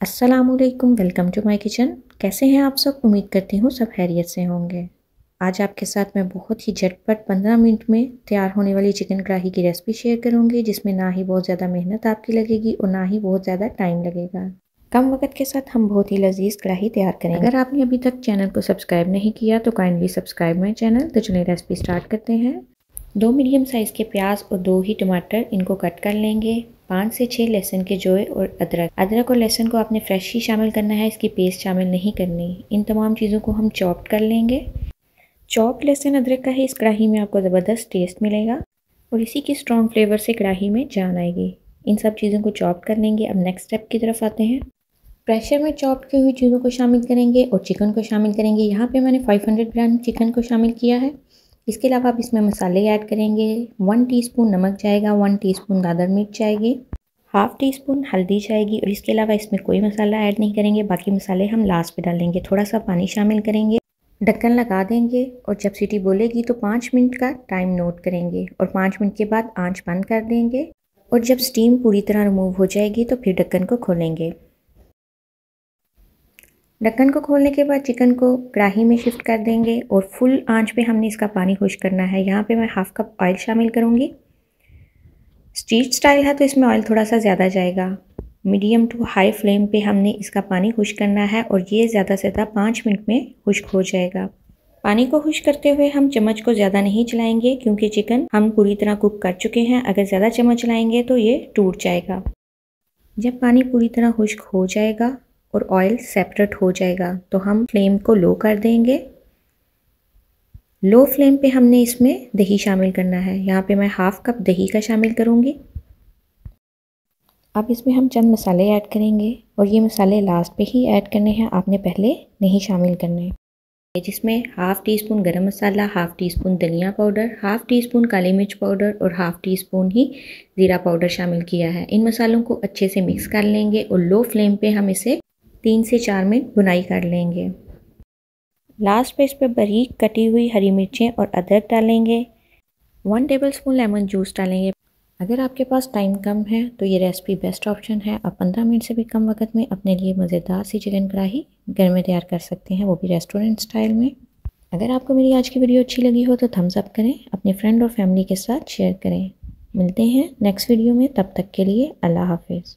अस्सलामुअलैकुम, welcome to my kitchen. कैसे हैं आप सब? उम्मीद करती हूँ सब खैरियत से होंगे। आज आपके साथ मैं बहुत ही झटपट 15 मिनट में तैयार होने वाली चिकन कढ़ाई की रेसिपी शेयर करूँगी, जिसमें ना ही बहुत ज़्यादा मेहनत आपकी लगेगी और ना ही बहुत ज़्यादा टाइम लगेगा। कम वक्त के साथ हम बहुत ही लजीज कढ़ाई तैयार करेंगे। अगर आपने अभी तक चैनल को सब्सक्राइब नहीं किया तो काइंडली सब्सक्राइब माई चैनल। तो चलिए रेसिपी स्टार्ट करते हैं। 2 मीडियम साइज़ के प्याज और 2 ही टमाटर, इनको कट कर लेंगे। 5 से 6 लहसुन के जोए और अदरक और लहसुन को आपने फ्रेश ही शामिल करना है, इसकी पेस्ट शामिल नहीं करनी। इन तमाम चीज़ों को हम चॉप कर लेंगे। चॉप लहसुन अदरक का ही इस कढ़ाई में आपको ज़बरदस्त टेस्ट मिलेगा और इसी की स्ट्रॉन्ग फ्लेवर से कढ़ाई में जान आएगी। इन सब चीज़ों को चॉप कर लेंगे। अब नेक्स्ट स्टेप की तरफ आते हैं। प्रेशर में चॉप की हुई चीज़ों को शामिल करेंगे और चिकन को शामिल करेंगे। यहाँ पे मैंने 500 ग्राम चिकन को शामिल किया है। इसके अलावा आप इसमें मसाले ऐड करेंगे। 1 टीस्पून नमक जाएगा, 1 टीस्पून दादर मिर्च जाएगी, हाफ़ टी स्पून हल्दी जाएगी और इसके अलावा इसमें कोई मसाला ऐड नहीं करेंगे। बाकी मसाले हम लास्ट पे डालेंगे। थोड़ा सा पानी शामिल करेंगे, ढक्कन लगा देंगे और जब सीटी बोलेगी तो 5 मिनट का टाइम नोट करेंगे और 5 मिनट के बाद आंच बंद कर देंगे और जब स्टीम पूरी तरह रिमूव हो जाएगी तो फिर ढक्कन को खोलेंगे। ढक्कन को खोलने के बाद चिकन को कढ़ाई में शिफ्ट कर देंगे और फुल आंच पे हमने इसका पानी खुश करना है। यहाँ पे मैं हाफ़ कप ऑयल शामिल करूँगी। स्ट्रीट स्टाइल है तो इसमें ऑयल थोड़ा सा ज़्यादा जाएगा। मीडियम टू हाई फ्लेम पे हमने इसका पानी खुश करना है और ये ज़्यादा से ज़्यादा 5 मिनट में खुश्क हो जाएगा। पानी को खुश करते हुए हम चम्मच को ज़्यादा नहीं चलाएंगे क्योंकि चिकन हम पूरी तरह कुक कर चुके हैं। अगर ज़्यादा चम्मच चलाएंगे तो ये टूट जाएगा। जब पानी पूरी तरह खुश्क हो जाएगा और ऑयल सेपरेट हो जाएगा तो हम फ्लेम को लो कर देंगे। लो फ्लेम पे हमने इसमें दही शामिल करना है। यहाँ पे मैं हाफ़ कप दही का शामिल करूँगी। अब इसमें हम चंद मसाले ऐड करेंगे और ये मसाले लास्ट पे ही ऐड करने हैं, आपने पहले नहीं शामिल करने। जिसमें हाफ़ टी स्पून गरम मसाला, हाफ़ टी स्पून धनिया पाउडर, हाफ़ टी स्पून काली मिर्च पाउडर और हाफ़ टी स्पून ही ज़ीरा पाउडर शामिल किया है। इन मसालों को अच्छे से मिक्स कर लेंगे और लो फ्लेम पे हम इसे 3 से 4 मिनट भुनाई कर लेंगे। लास्ट पे इस पर बारीक कटी हुई हरी मिर्चें और अदरक डालेंगे। 1 टेबलस्पून लेमन जूस डालेंगे। अगर आपके पास टाइम कम है तो ये रेसिपी बेस्ट ऑप्शन है। आप 15 मिनट से भी कम वक्त में अपने लिए मज़ेदार सी चिकन कढ़ाई घर में तैयार कर सकते हैं, वो भी रेस्टोरेंट स्टाइल में। अगर आपको मेरी आज की वीडियो अच्छी लगी हो तो थम्स अप करें, अपने फ्रेंड और फैमिली के साथ शेयर करें। मिलते हैं नेक्स्ट वीडियो में, तब तक के लिए अल्लाह हाफिज़।